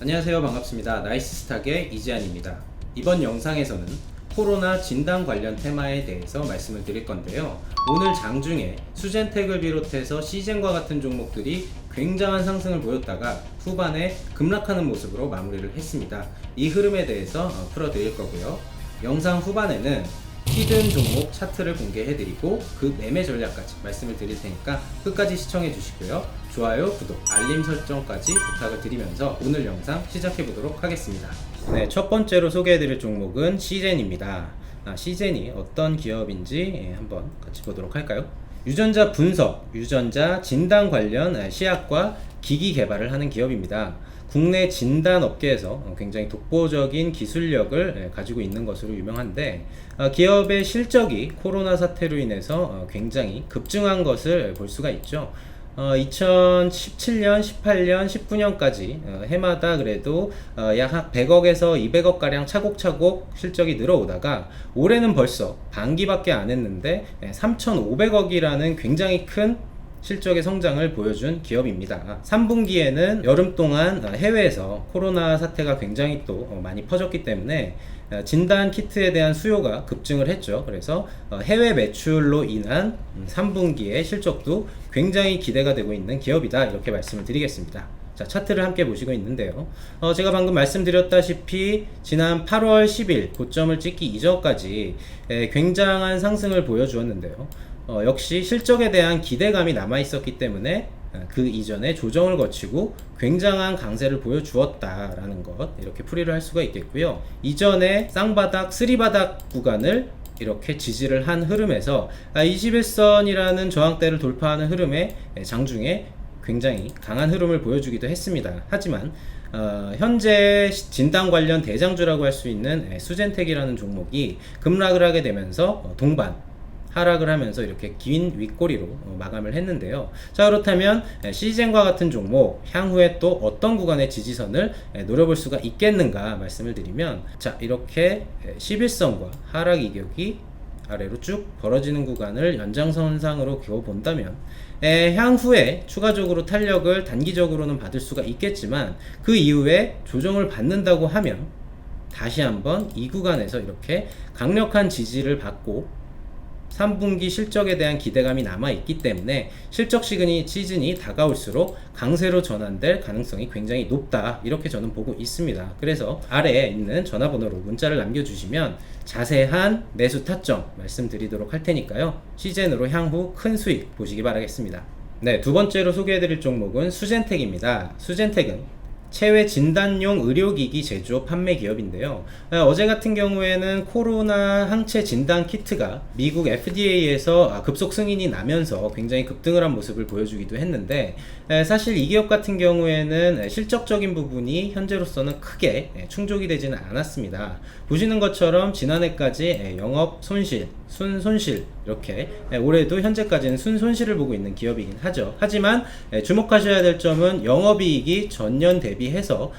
안녕하세요. 반갑습니다. 나이스스탁의 이지안입니다. 이번 영상에서는 코로나 진단 관련 테마에 대해서 말씀을 드릴 건데요. 오늘 장중에 수젠텍을 비롯해서 시젠과 같은 종목들이 굉장한 상승을 보였다가 후반에 급락하는 모습으로 마무리를 했습니다. 이 흐름에 대해서 풀어드릴 거고요. 영상 후반에는 히든 종목 차트를 공개해드리고 그 매매 전략까지 말씀을 드릴 테니까 끝까지 시청해 주시고요. 좋아요, 구독, 알림 설정까지 부탁을 드리면서 오늘 영상 시작해 보도록 하겠습니다. 네, 첫 번째로 소개해드릴 종목은 시젠입니다. 시젠이 어떤 기업인지 한번 같이 보도록 할까요? 유전자 분석, 유전자 진단 관련 시약과 기기 개발을 하는 기업입니다. 국내 진단 업계에서 굉장히 독보적인 기술력을 가지고 있는 것으로 유명한데, 기업의 실적이 코로나 사태로 인해서 굉장히 급증한 것을 볼 수가 있죠. 2017년, 18년, 19년까지 해마다 그래도 약 100억에서 200억 가량 차곡차곡 실적이 늘어오다가 올해는 벌써 반기밖에 안 했는데 3,500억이라는 굉장히 큰 실적의 성장을 보여준 기업입니다. 3분기에는 여름 동안 해외에서 코로나 사태가 굉장히 또 많이 퍼졌기 때문에 진단 키트에 대한 수요가 급증을 했죠. 그래서 해외 매출로 인한 3분기의 실적도 굉장히 기대가 되고 있는 기업이다, 이렇게 말씀을 드리겠습니다. 자, 차트를 함께 보시고 있는데요. 제가 방금 말씀드렸다시피 지난 8월 10일 고점을 찍기 이전까지 굉장한 상승을 보여주었는데요. 역시 실적에 대한 기대감이 남아 있었기 때문에 그 이전에 조정을 거치고 굉장한 강세를 보여주었다라는 것, 이렇게 풀이를 할 수가 있겠고요. 이전에 쌍바닥, 쓰리바닥 구간을 이렇게 지지를 한 흐름에서 21선이라는 저항대를 돌파하는 흐름에 장중에 굉장히 강한 흐름을 보여주기도 했습니다. 하지만 현재 진단 관련 대장주라고 할 수 있는 수젠텍이라는 종목이 급락을 하게 되면서 동반 하락을 하면서 이렇게 긴 윗꼬리로 마감을 했는데요. 자, 그렇다면 시젠과 같은 종목 향후에 또 어떤 구간의 지지선을 노려볼 수가 있겠는가 말씀을 드리면, 자, 이렇게 11선과 하락 이격이 아래로 쭉 벌어지는 구간을 연장선상으로 그어본다면 향후에 추가적으로 탄력을 단기적으로는 받을 수가 있겠지만 그 이후에 조정을 받는다고 하면 다시 한번 이 구간에서 이렇게 강력한 지지를 받고 3분기 실적에 대한 기대감이 남아있기 때문에 실적 시즌이 다가올수록 강세로 전환될 가능성이 굉장히 높다, 이렇게 저는 보고 있습니다. 그래서 아래에 있는 전화번호로 문자를 남겨주시면 자세한 매수 타점 말씀드리도록 할 테니까요. 시젠으로 향후 큰 수익 보시기 바라겠습니다. 네, 두 번째로 소개해드릴 종목은 수젠텍입니다. 수젠텍은 체외 진단용 의료기기 제조업 판매 기업인데요. 어제 같은 경우에는 코로나 항체 진단 키트가 미국 FDA에서 급속 승인이 나면서 굉장히 급등을 한 모습을 보여주기도 했는데, 사실 이 기업 같은 경우에는 실적적인 부분이 현재로서는 크게 충족이 되지는 않았습니다. 보시는 것처럼 지난해까지 영업 손실, 순손실, 이렇게 올해도 현재까지는 순손실을 보고 있는 기업이긴 하죠. 하지만 주목하셔야 될 점은 영업이익이 전년 대비해서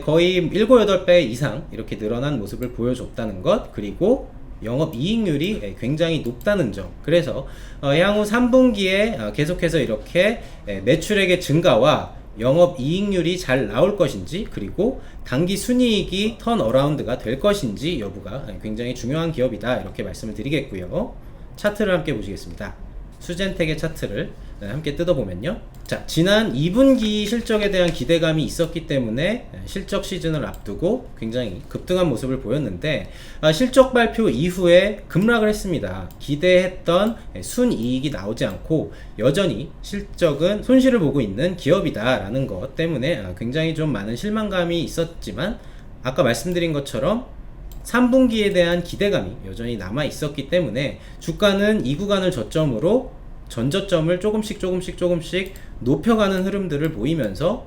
거의 7, 8배 이상 이렇게 늘어난 모습을 보여줬다는 것, 그리고 영업이익률이 굉장히 높다는 점. 그래서 향후 3분기에 계속해서 이렇게 매출액의 증가와 영업이익률이 잘 나올 것인지, 그리고 단기 순이익이 턴어라운드가 될 것인지 여부가 굉장히 중요한 기업이다, 이렇게 말씀을 드리겠고요. 차트를 함께 보시겠습니다. 수젠텍의 차트를 함께 뜯어보면요. 자, 지난 2분기 실적에 대한 기대감이 있었기 때문에 실적 시즌을 앞두고 굉장히 급등한 모습을 보였는데, 실적 발표 이후에 급락을 했습니다. 기대했던 순이익이 나오지 않고 여전히 실적은 손실을 보고 있는 기업이다 라는 것 때문에 굉장히 좀 많은 실망감이 있었지만, 아까 말씀드린 것처럼 3분기에 대한 기대감이 여전히 남아 있었기 때문에 주가는 이 구간을 저점으로 전저점을 조금씩 높여가는 흐름들을 보이면서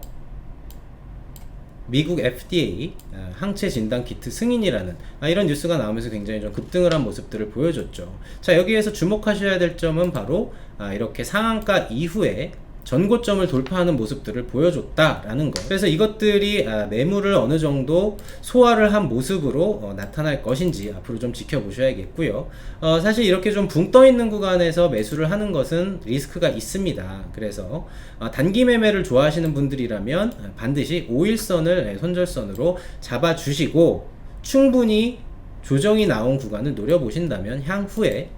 미국 FDA 항체 진단 키트 승인이라는 이런 뉴스가 나오면서 굉장히 좀 급등을 한 모습들을 보여줬죠. 자, 여기에서 주목하셔야 될 점은 바로 이렇게 상한가 이후에 전고점을 돌파하는 모습들을 보여줬다라는 거. 그래서 이것들이 매물을 어느 정도 소화를 한 모습으로 나타날 것인지 앞으로 좀 지켜보셔야겠고요. 사실 이렇게 좀 붕 떠 있는 구간에서 매수를 하는 것은 리스크가 있습니다. 그래서 단기 매매를 좋아하시는 분들이라면 반드시 5일선을 손절선으로 잡아주시고, 충분히 조정이 나온 구간을 노려보신다면 향후에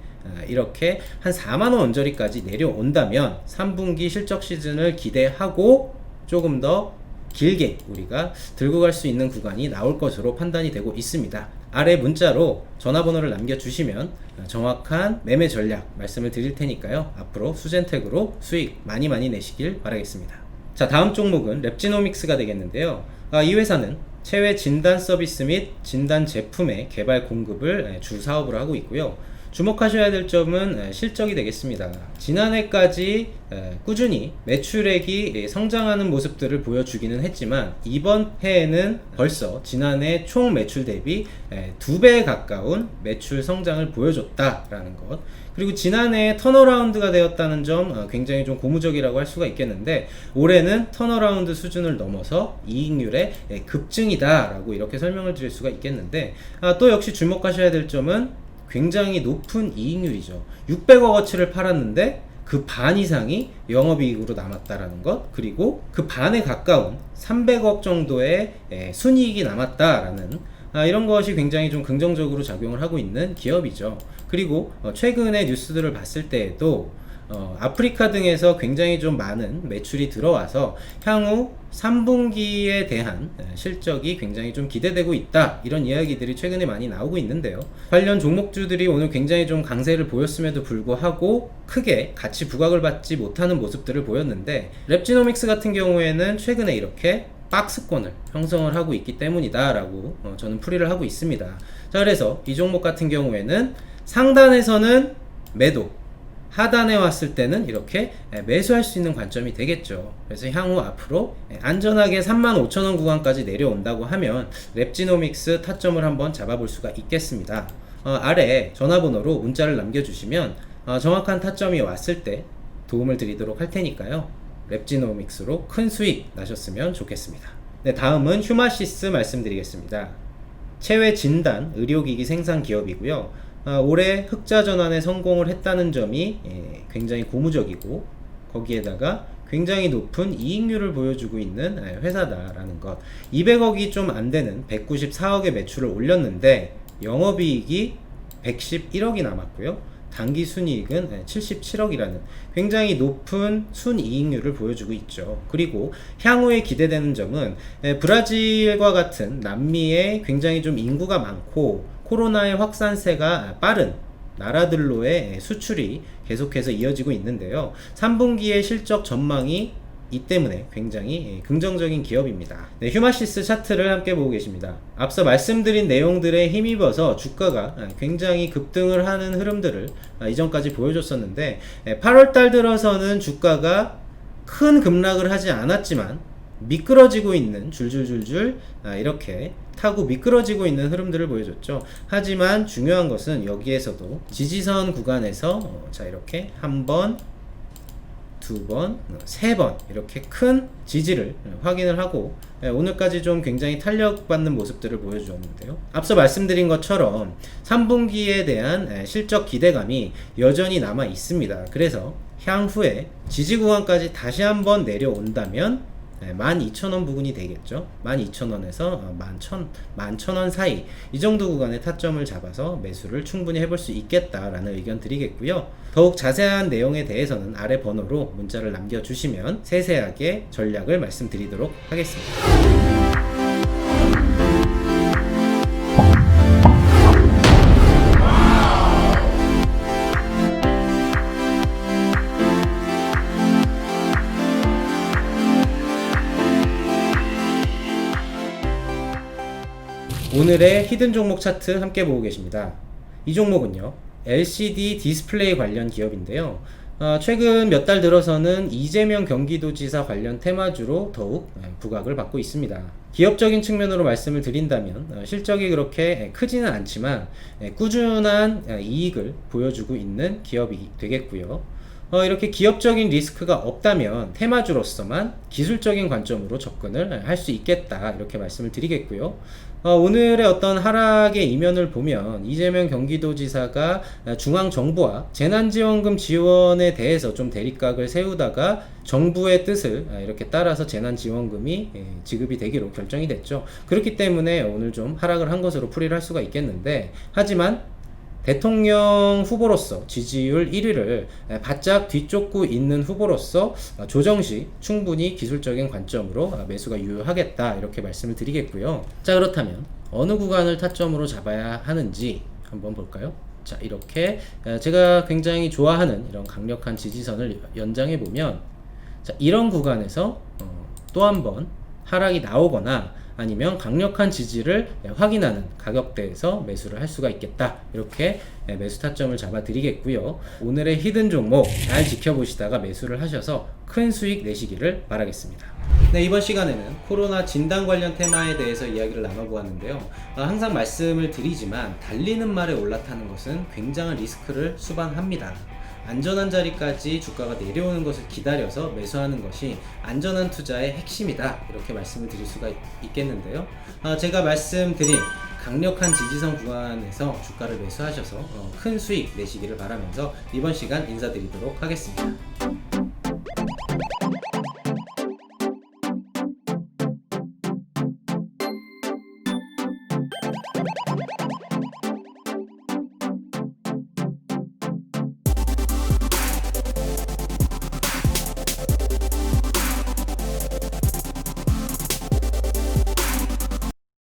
이렇게 한 4만원 언저리까지 내려온다면 3분기 실적 시즌을 기대하고 조금 더 길게 우리가 들고 갈 수 있는 구간이 나올 것으로 판단이 되고 있습니다. 아래 문자로 전화번호를 남겨주시면 정확한 매매 전략 말씀을 드릴 테니까요. 앞으로 수젠텍으로 수익 많이 내시길 바라겠습니다. 자, 다음 종목은 랩지노믹스가 되겠는데요. 이 회사는 체외 진단 서비스 및 진단 제품의 개발 공급을 주 사업으로 하고 있고요. 주목하셔야 될 점은 실적이 되겠습니다. 지난해까지 꾸준히 매출액이 성장하는 모습들을 보여주기는 했지만, 이번 해에는 벌써 지난해 총 매출 대비 2배에 가까운 매출 성장을 보여줬다라는 것, 그리고 지난해 턴어라운드가 되었다는 점 굉장히 좀 고무적이라고 할 수가 있겠는데, 올해는 턴어라운드 수준을 넘어서 이익률의 급증이다 라고 이렇게 설명을 드릴 수가 있겠는데, 또 역시 주목하셔야 될 점은 굉장히 높은 이익률이죠. 600억어치를 팔았는데 그 반 이상이 영업이익으로 남았다라는 것, 그리고 그 반에 가까운 300억 정도의 순이익이 남았다라는 이런 것이 굉장히 좀 긍정적으로 작용을 하고 있는 기업이죠. 그리고 최근의 뉴스들을 봤을 때에도 아프리카 등에서 굉장히 좀 많은 매출이 들어와서 향후 3분기에 대한 실적이 굉장히 좀 기대되고 있다, 이런 이야기들이 최근에 많이 나오고 있는데요. 관련 종목주들이 오늘 굉장히 좀 강세를 보였음에도 불구하고 크게 같이 부각을 받지 못하는 모습들을 보였는데, 랩지노믹스 같은 경우에는 최근에 이렇게 박스권을 형성을 하고 있기 때문이다 라고 저는 풀이를 하고 있습니다. 자, 그래서 이 종목 같은 경우에는 상단에서는 매도, 하단에 왔을 때는 이렇게 매수할 수 있는 관점이 되겠죠. 그래서 향후 앞으로 안전하게 35,000원 구간까지 내려온다고 하면 랩지노믹스 타점을 한번 잡아볼 수가 있겠습니다. 아래 전화번호로 문자를 남겨주시면 정확한 타점이 왔을 때 도움을 드리도록 할 테니까요. 랩지노믹스로 큰 수익 나셨으면 좋겠습니다. 네, 다음은 휴마시스 말씀드리겠습니다. 체외 진단 의료기기 생산 기업이고요. 올해 흑자 전환에 성공을 했다는 점이 굉장히 고무적이고, 거기에다가 굉장히 높은 이익률을 보여주고 있는 회사다라는 것. 200억이 좀 안되는 194억의 매출을 올렸는데 영업이익이 111억이 남았고요. 단기 순이익은 77억이라는 굉장히 높은 순이익률을 보여주고 있죠. 그리고 향후에 기대되는 점은 브라질과 같은 남미에 굉장히 좀 인구가 많고 코로나의 확산세가 빠른 나라들로의 수출이 계속해서 이어지고 있는데요. 3분기의 실적 전망이 이 때문에 굉장히 긍정적인 기업입니다. 네, 휴마시스 차트를 함께 보고 계십니다. 앞서 말씀드린 내용들에 힘입어서 주가가 굉장히 급등을 하는 흐름들을 이전까지 보여줬었는데, 8월달 들어서는 주가가 큰 급락을 하지 않았지만 미끄러지고 있는 줄줄줄줄 이렇게 타고 미끄러지고 있는 흐름들을 보여줬죠. 하지만 중요한 것은 여기에서도 지지선 구간에서 자 이렇게 한 번, 두 번, 세 번 이렇게 큰 지지를 확인을 하고 오늘까지 좀 굉장히 탄력받는 모습들을 보여주었는데요. 앞서 말씀드린 것처럼 3분기에 대한 실적 기대감이 여전히 남아 있습니다. 그래서 향후에 지지 구간까지 다시 한번 내려온다면 12,000원 부근이 되겠죠. 12,000원에서 11,000원 사이 이 정도 구간의 타점을 잡아서 매수를 충분히 해볼 수 있겠다라는 의견 드리겠고요. 더욱 자세한 내용에 대해서는 아래 번호로 문자를 남겨주시면 세세하게 전략을 말씀드리도록 하겠습니다. 오늘의 히든 종목 차트 함께 보고 계십니다. 이 종목은요, LCD 디스플레이 관련 기업인데요. 최근 몇 달 들어서는 이재명 경기도지사 관련 테마주로 더욱 부각을 받고 있습니다. 기업적인 측면으로 말씀을 드린다면 실적이 그렇게 크지는 않지만 꾸준한 이익을 보여주고 있는 기업이 되겠고요. 이렇게 기업적인 리스크가 없다면 테마주로서만 기술적인 관점으로 접근을 할 수 있겠다, 이렇게 말씀을 드리겠고요. 오늘의 어떤 하락의 이면을 보면 이재명 경기도지사가 중앙정부와 재난지원금 지원에 대해서 좀 대립각을 세우다가 정부의 뜻을 이렇게 따라서 재난지원금이 지급이 되기로 결정이 됐죠. 그렇기 때문에 오늘 좀 하락을 한 것으로 풀이를 할 수가 있겠는데, 하지만 대통령 후보로서 지지율 1위를 바짝 뒤쫓고 있는 후보로서 조정시 충분히 기술적인 관점으로 매수가 유효하겠다, 이렇게 말씀을 드리겠고요. 자, 그렇다면 어느 구간을 타점으로 잡아야 하는지 한번 볼까요? 자, 이렇게 제가 굉장히 좋아하는 이런 강력한 지지선을 연장해 보면, 자, 이런 구간에서 또 한 번 하락이 나오거나 아니면 강력한 지지를 확인하는 가격대에서 매수를 할 수가 있겠다, 이렇게 매수 타점을 잡아 드리겠고요. 오늘의 히든 종목 잘 지켜보시다가 매수를 하셔서 큰 수익 내시기를 바라겠습니다. 네, 이번 시간에는 코로나 진단 관련 테마에 대해서 이야기를 나눠보았는데요. 항상 말씀을 드리지만 달리는 말에 올라타는 것은 굉장한 리스크를 수반합니다. 안전한 자리까지 주가가 내려오는 것을 기다려서 매수하는 것이 안전한 투자의 핵심이다, 이렇게 말씀을 드릴 수가 있겠는데요. 제가 말씀드린 강력한 지지선 구간에서 주가를 매수하셔서 큰 수익 내시기를 바라면서 이번 시간 인사드리도록 하겠습니다.